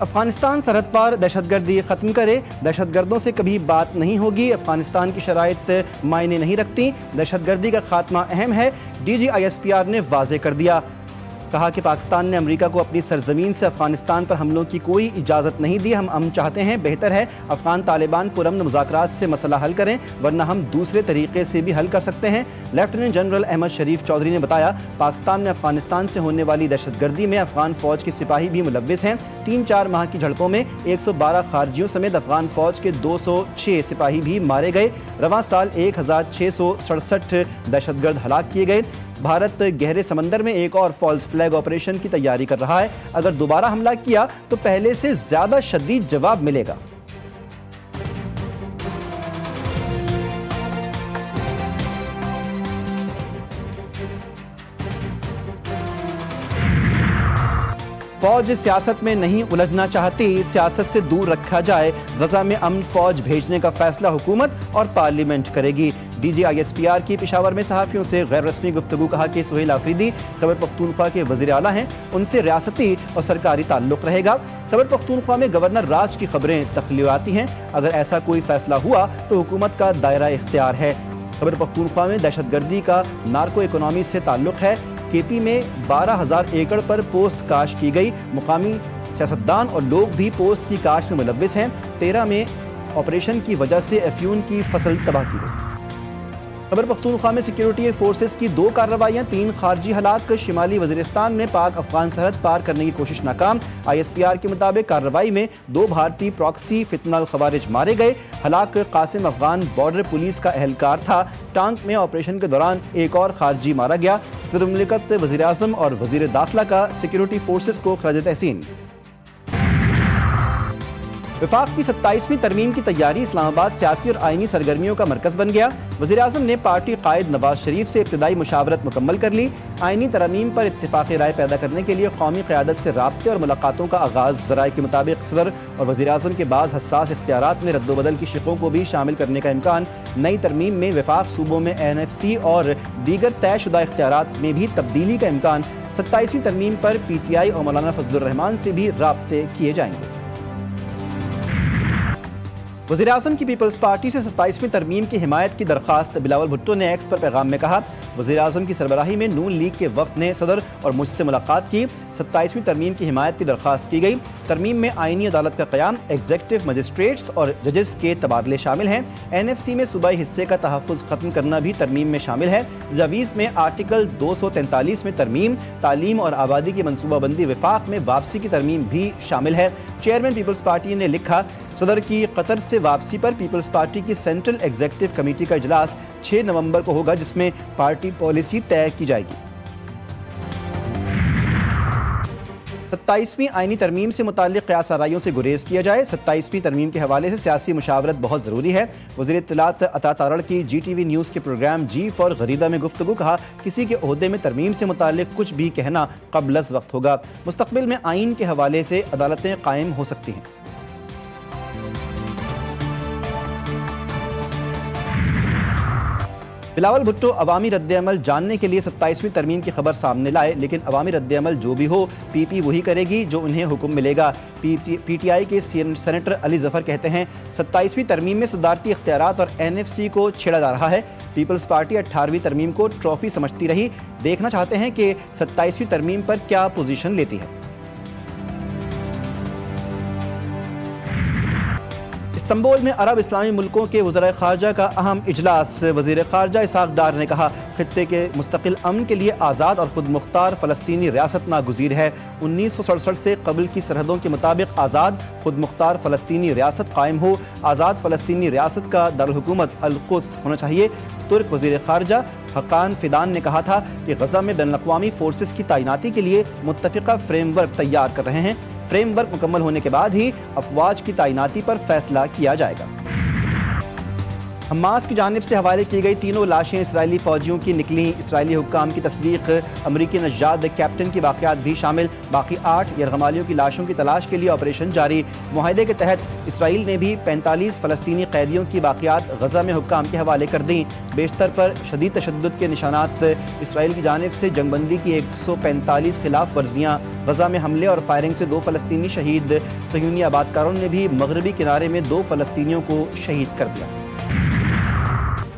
افغانستان سرحد پار دہشت گردی ختم کرے، دہشت گردوں سے کبھی بات نہیں ہوگی، افغانستان کی شرائط معنی نہیں رکھتی، دہشت گردی کا خاتمہ اہم ہے، D G I S P R نے واضح کر دیا۔ کہا کہ پاکستان نے امریکہ کو اپنی سرزمین سے افغانستان پر حملوں کی کوئی اجازت نہیں دی، ہم امن چاہتے ہیں، بہتر ہے افغان طالبان پرامن مذاکرات سے مسئلہ حل کریں ورنہ ہم دوسرے طریقے سے بھی حل کر سکتے ہیں۔ لیفٹیننٹ جنرل احمد شریف چودھری نے بتایا پاکستان میں افغانستان سے ہونے والی دہشت گردی میں افغان فوج کے سپاہی بھی ملوث ہیں، 3-4 ماہ کی جھڑپوں میں 112 خارجیوں سمیت افغان فوج کے 206 سپاہی بھی مارے گئے، رواں سال 1667 دہشت گرد ہلاک کیے گئے۔ بھارت گہرے سمندر میں ایک اور فالس فلیگ آپریشن کی تیاری کر رہا ہے، اگر دوبارہ حملہ کیا تو پہلے سے زیادہ شدید جواب ملے گا۔ فوج سیاست میں نہیں الجھنا چاہتی، سیاست سے دور رکھا جائے، غزہ میں امن فوج بھیجنے کا فیصلہ حکومت اور پارلیمنٹ کرے گی۔ D G I S P R کی پشاور میں صحافیوں سے غیر رسمی گفتگو، کہا کہ سہیل آفریدی خیبر پختونخوا کے وزیر اعلیٰ ہیں، ان سے ریاستی اور سرکاری تعلق رہے گا۔ خیبر پختونخوا میں گورنر راج کی خبریں تخلیقاتی ہیں، اگر ایسا کوئی فیصلہ ہوا تو حکومت کا دائرہ اختیار ہے۔ خیبر پختونخوا میں دہشت گردی کا نارکو اکنامی سے تعلق ہے، کے پی میں 12,000 ایکڑ پر پوست کاشت کی گئی، مقامی سیاستدان اور لوگ بھی پوست کی کاشت میں ملوث ہیں، 13 میں آپریشن کی وجہ سے افیون کی فصل تباہ کی گئی۔ خیبر پختونخوا میں سیکیورٹی فورسز کی 2 کارروائیاں، 3 خارجی ہلاک، شمالی وزیرستان میں پاک افغان سرحد پار کرنے کی کوشش ناکام، آئی ایس پی آر کے مطابق کارروائی میں 2 بھارتی پراکسی فتنہ الخوارج مارے گئے، ہلاک قاسم افغان بارڈر پولیس کا اہلکار تھا، ٹانک میں آپریشن کے دوران ایک اور خارجی مارا گیا۔ صدر مملکت، وزیر اعظم اور وزیر داخلہ کا سیکیورٹی فورسز کو خراج تحسین۔ وفاق کی 27ویں ترمیم کی تیاری، اسلام آباد سیاسی اور آئینی سرگرمیوں کا مرکز بن گیا، وزیر اعظم نے پارٹی قائد نواز شریف سے ابتدائی مشاورت مکمل کر لی، آئینی ترمیم پر اتفاقی رائے پیدا کرنے کے لیے قومی قیادت سے رابطے اور ملاقاتوں کا آغاز، ذرائع کے مطابق صدر اور وزیر اعظم کے بعض حساس اختیارات میں رد و بدل کی شقوں کو بھی شامل کرنے کا امکان، نئی ترمیم میں وفاق صوبوں میں این ایف سی اور دیگر طے شدہ اختیارات میں بھی تبدیلی کا امکان، 27ویں ترمیم پر پی ٹی آئی اور مولانا فضل الرحمان سے بھی رابطے کیے جائیں گے۔ وزیر اعظم کی پیپلز پارٹی سے 27ویں ترمیم کی حمایت کی درخواست، بلاول بھٹو نے ایکس پر پیغام میں کہا وزیر اعظم کی سربراہی میں نون لیگ کے وفد نے صدر اور مجھ سے ملاقات کی، 27ویں ترمیم کی حمایت کی درخواست کی گئی، ترمیم میں آئینی عدالت کا قیام، ایگزیکٹو مجسٹریٹس اور ججز کے تبادلے شامل ہیں، این ایف سی میں صوبائی حصے کا تحفظ ختم کرنا بھی ترمیم میں شامل ہے، تجاویز میں آرٹیکل 243 میں ترمیم، تعلیم اور آبادی کی منصوبہ بندی، وفاق میں واپسی کی ترمیم بھی شامل ہے۔ چیئرمین پیپلز پارٹی نے لکھا صدر کی قطر سے واپسی پر پیپلز پارٹی کی سینٹرل ایگزیکٹو کمیٹی کا اجلاس 6 نومبر کو ہوگا، جس میں پارٹی پالیسی طے کی جائے گی۔ 27ویں آئینی ترمیم سے متعلق قیاس آرائیوں سے گریز کیا جائے، 27ویں ترمیم کے حوالے سے سیاسی مشاورت بہت ضروری ہے، وزیر اطلاعات عطا تارڑ کی جی ٹی وی نیوز کے پروگرام جی فار غریدہ میں گفتگو، کہا کسی کے عہدے میں ترمیم سے متعلق کچھ بھی کہنا قبل از وقت ہوگا، مستقبل میں آئین کے حوالے سے عدالتیں قائم ہو سکتی ہیں۔ بلاول بھٹو عوامی رد عمل جاننے کے لیے 27ویں ترمیم کی خبر سامنے لائے، لیکن عوامی رد عمل جو بھی ہو پی پی وہی کرے گی جو انہیں حکم ملے گا۔ پی ٹی آئی کے سینیٹر علی ظفر کہتے ہیں 27ویں ترمیم میں صدارتی اختیارات اور این ایف سی کو چھیڑا جا رہا ہے، پیپلز پارٹی 18ویں ترمیم کو ٹرافی سمجھتی رہی، دیکھنا چاہتے ہیں کہ 27ویں ترمیم پر کیا پوزیشن لیتی ہے۔ استنبول میں عرب اسلامی ملکوں کے وزرائے خارجہ کا اہم اجلاس، وزیر خارجہ اسحاق ڈار نے کہا خطے کے مستقل امن کے لیے آزاد اور خود مختار فلسطینی ریاست ناگزیر ہے، 1967 سے قبل کی سرحدوں کے مطابق آزاد خود مختار فلسطینی ریاست قائم ہو، آزاد فلسطینی ریاست کا دارالحکومت القدس ہونا چاہیے۔ ترک وزیر خارجہ حقان فیدان نے کہا تھا کہ غزہ میں بین الاقوامی فورسز کی تعیناتی کے لیے متفقہ فریم ورک تیار کر رہے ہیں، فریم ورک مکمل ہونے کے بعد ہی افواج کی تعیناتی پر فیصلہ کیا جائے گا۔ حماس کی جانب سے حوالے کی گئی تینوں لاشیں اسرائیلی فوجیوں کی نکلیں، اسرائیلی حکام کی تصدیق، امریکی نژاد کیپٹن کی واقعات بھی شامل، باقی 8 یرغمالیوں کی لاشوں کی تلاش کے لیے آپریشن جاری۔ معاہدے کے تحت اسرائیل نے بھی 45 فلسطینی قیدیوں کی باقیات غزہ میں حکام کے حوالے کر دیں۔ بیشتر پر شدید تشدد کے نشانات، اسرائیل کی جانب سے جنگ بندی کی 145 خلاف ورزیاں، غزہ میں حملے اور فائرنگ سے 2 فلسطینی شہید، صہیونی آبادکاروں نے بھی مغربی کنارے میں 2 فلسطینیوں کو شہید کر دیا۔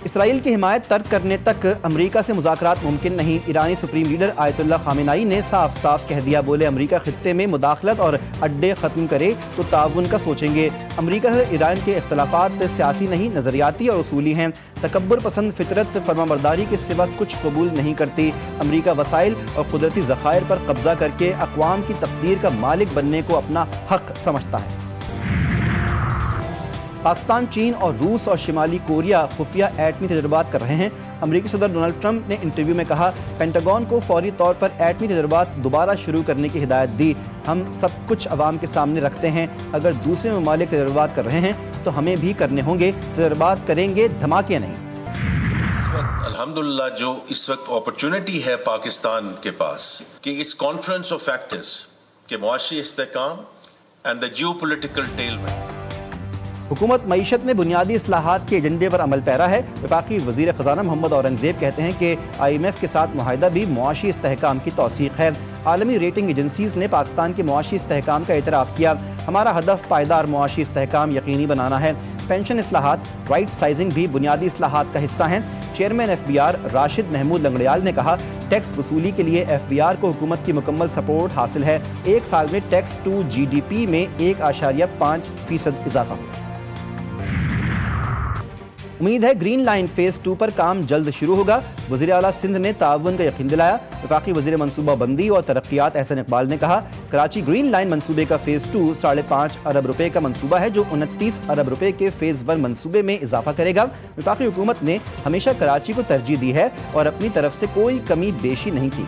اسرائیل کی حمایت ترک کرنے تک امریکہ سے مذاکرات ممکن نہیں، ایرانی سپریم لیڈر آیت اللہ خامنہ ای نے صاف صاف کہہ دیا، بولے امریکہ خطے میں مداخلت اور اڈے ختم کرے تو تعاون کا سوچیں گے۔ امریکہ سے ایران کے اختلافات سیاسی نہیں، نظریاتی اور اصولی ہیں، تکبر پسند فطرت فرمانبرداری کے سوا کچھ قبول نہیں کرتی۔ امریکہ وسائل اور قدرتی ذخائر پر قبضہ کر کے اقوام کی تقدیر کا مالک بننے کو اپنا حق سمجھتا ہے۔ پاکستان، چین اور روس اور شمالی کوریا خفیہ ایٹمی تجربات کر رہے ہیں۔ امریکی صدر ڈونلڈ ٹرمپ نے انٹرویو میں کہا، پینٹاگون کو فوری طور پر ایٹمی تجربات دوبارہ شروع کرنے کی ہدایت دی۔ ہم سب کچھ عوام کے سامنے رکھتے ہیں، اگر دوسرے ممالک تجربات کر رہے ہیں تو ہمیں بھی کرنے ہوں گے، تجربات کریں گے، دھماکے نہیں۔ اس وقت الحمدللہ جو اس وقت اپرچونٹی ہے پاکستان کے پاس کہ اس کانفرنس آف فیکٹرز کہ معاشی استحکام اینڈ دا جیو پولیٹیکل ٹیلمنٹ، حکومت معیشت میں بنیادی اصلاحات کے ایجنڈے پر عمل پیرا ہے۔ وفاقی وزیر خزانہ محمد اورنگزیب کہتے ہیں کہ IMF کے ساتھ معاہدہ بھی معاشی استحکام کی توثیق ہے۔ عالمی ریٹنگ ایجنسیز نے پاکستان کے معاشی استحکام کا اعتراف کیا۔ ہمارا ہدف پائیدار معاشی استحکام یقینی بنانا ہے۔ پینشن اصلاحات، رائٹ سائزنگ بھی بنیادی اصلاحات کا حصہ ہیں۔ چیئرمین FBR راشد محمود لنگڑیال نے کہا، ٹیکس وصولی کے لیے FBR کو حکومت کی مکمل سپورٹ حاصل ہے۔ ایک سال میں ٹیکس ٹو GDP میں 1.5% اضافہ۔ امید ہے گرین لائن فیز 2 پر کام جلد شروع ہوگا، وزیر اعلیٰ سندھ نے تعاون کا یقین دلایا۔ وفاقی وزیر منصوبہ بندی اور ترقیات احسن اقبال نے کہا، کراچی گرین لائن منصوبے کا فیز 2 5.5 ارب روپے کا منصوبہ ہے، جو 29 ارب روپے کے فیز 1 منصوبے میں اضافہ کرے گا۔ وفاقی حکومت نے ہمیشہ کراچی کو ترجیح دی ہے اور اپنی طرف سے کوئی کمی بیشی نہیں کی۔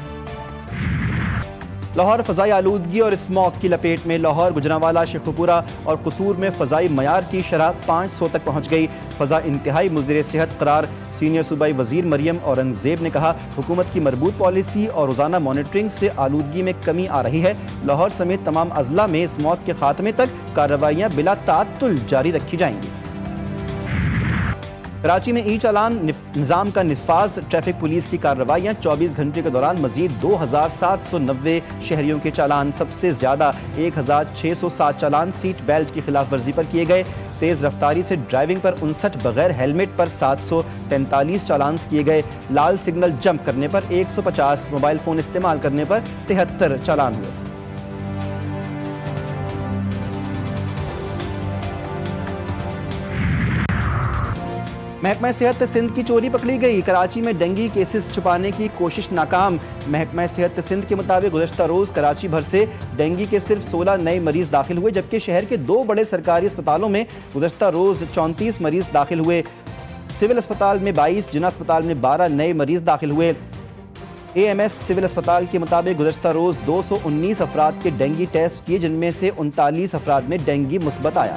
لاہور فضائی آلودگی اور اسموگ کی لپیٹ میں، لاہور، گجرانوالہ، شیخوپورہ اور قصور میں فضائی معیار کی شرح 500 تک پہنچ گئی۔ فضا انتہائی مضر صحت قرار۔ سینئر صوبائی وزیر مریم اورنگزیب نے کہا، حکومت کی مربوط پالیسی اور روزانہ مانیٹرنگ سے آلودگی میں کمی آ رہی ہے۔ لاہور سمیت تمام اضلاع میں اسموگ کے خاتمے تک کارروائیاں بلا تعطل جاری رکھی جائیں گی۔ کراچی میں ای چالان نظام کا نفاذ، ٹریفک پولیس کی کارروائیاں 24 گھنٹے کے دوران مزید 2790 شہریوں کے چالان، سب سے زیادہ 1607 چالان سیٹ بیلٹ کی خلاف ورزی پر کیے گئے۔ تیز رفتاری سے ڈرائیونگ پر 59، بغیر ہیلمٹ پر 743 چالانز کیے گئے۔ لال سگنل جمپ کرنے پر 150، موبائل فون استعمال کرنے پر 73 چالان ہوئے۔ محکمہ صحت سندھ کی چوری پکڑی گئی، کراچی میں ڈینگی کیسز چھپانے کی کوشش ناکام۔ محکمہ صحت سندھ کے مطابق گزشتہ روز کراچی بھر سے ڈینگی کے صرف 16 نئے مریض داخل ہوئے، جبکہ شہر کے 2 بڑے سرکاری اسپتالوں میں گزشتہ روز 34 مریض داخل ہوئے۔ سول اسپتال میں 22، جنا اسپتال میں 12 نئے مریض داخل ہوئے۔ AMS سول اسپتال کے مطابق گزشتہ روز 219 افراد کے ڈینگی ٹیسٹ کیے، جن میں سے 39 افراد میں ڈینگی مثبت آیا۔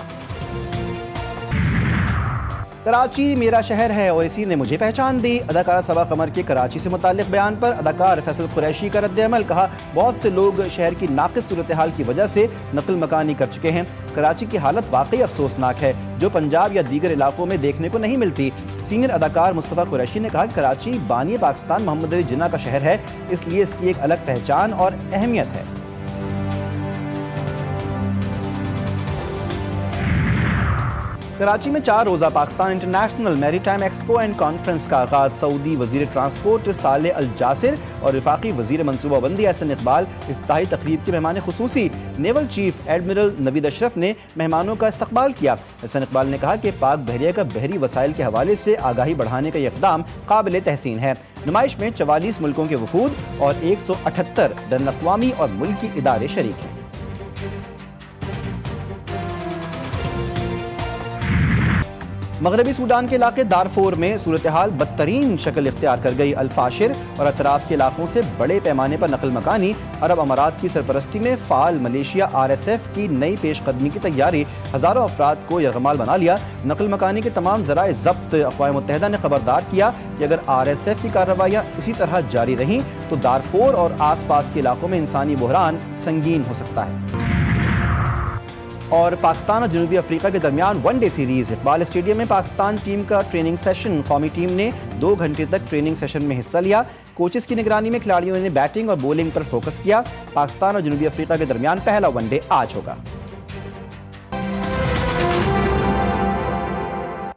کراچی میرا شہر ہے اور اسی نے مجھے پہچان دی، اداکارہ صبا قمر کے کراچی سے متعلق بیان پر اداکار فیصل قریشی کا رد عمل، کہا بہت سے لوگ شہر کی ناقص صورتحال کی وجہ سے نقل مکانی کر چکے ہیں۔ کراچی کی حالت واقعی افسوسناک ہے، جو پنجاب یا دیگر علاقوں میں دیکھنے کو نہیں ملتی۔ سینئر اداکار مصطفیٰ قریشی نے کہا کہ کراچی بانی پاکستان محمد علی جناح کا شہر ہے، اس لیے اس کی ایک الگ پہچان اور اہمیت ہے۔ کراچی میں 4 روزہ پاکستان انٹرنیشنل میری ٹائم ایکسپو اینڈ کانفرنس کا آغاز، سعودی وزیر ٹرانسپورٹ صالح الجاسر اور وفاقی وزیر منصوبہ بندی احسن اقبال افتتاحی تقریب کے مہمان خصوصی۔ نیول چیف ایڈمرل نوید اشرف نے مہمانوں کا استقبال کیا۔ احسن اقبال نے کہا کہ پاک بحریہ کا بحری وسائل کے حوالے سے آگاہی بڑھانے کا یہ اقدام قابل تحسین ہے۔ نمائش میں 44 ملکوں کے وفود اور 178 بین الاقوامی اور ملکی ادارے شریک ہیں۔ مغربی سوڈان کے علاقے دارفور میں صورتحال بدترین شکل اختیار کر گئی۔ الفاشر اور اطراف کے علاقوں سے بڑے پیمانے پر نقل مکانی۔ عرب امارات کی سرپرستی میں فعال ملیشیا RSF کی نئی پیش قدمی کی تیاری، ہزاروں افراد کو یرغمال بنا لیا۔ نقل مکانی کے تمام ذرائع ضبط۔ اقوام متحدہ نے خبردار کیا کہ اگر RSF کی کارروائیاں اسی طرح جاری رہیں تو دارفور اور آس پاس کے علاقوں میں انسانی بحران سنگین ہو سکتا ہے۔ اور پاکستان اور جنوبی افریقہ کے درمیان one day series. Iqbal stadium میں پاکستان ٹیم کا ٹریننگ سیشن۔ قومی ٹیم نے 2 گھنٹے تک ٹریننگ سیشن میں حصہ لیا۔ کوچز کی نگرانی میں کھلاڑیوں نے بیٹنگ اور بولنگ پر فوکس کیا۔ پاکستان اور جنوبی افریقہ کے درمیان پہلا ون ڈے آج ہوگا۔